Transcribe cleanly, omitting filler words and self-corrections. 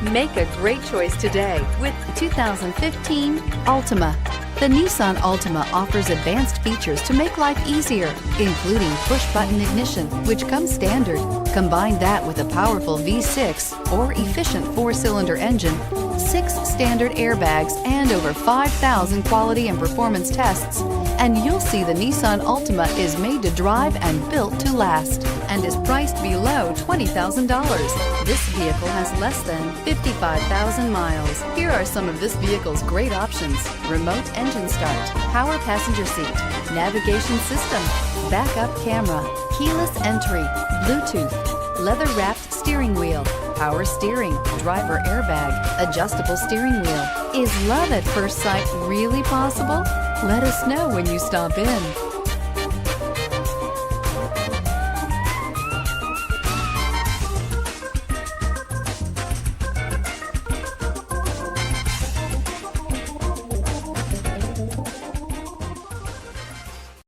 Make a great choice today with the 2015 Altima. The Nissan Altima offers advanced features to make life easier, including push-button ignition, which comes standard. Combine that with a powerful V6 or efficient 4-cylinder engine, 6 standard airbags, and over 5,000 quality and performance tests, and you'll see the Nissan Altima is made to drive and built to last, and is priced below $20,000. This vehicle has less than 55,000 miles. Here are some of this vehicle's great options: remote engine start, power passenger seat, navigation system, backup camera, keyless entry, Bluetooth, leather-wrapped steering wheel, power steering, driver airbag, adjustable steering wheel. Is love at first sight really possible? Let us know when you stop in.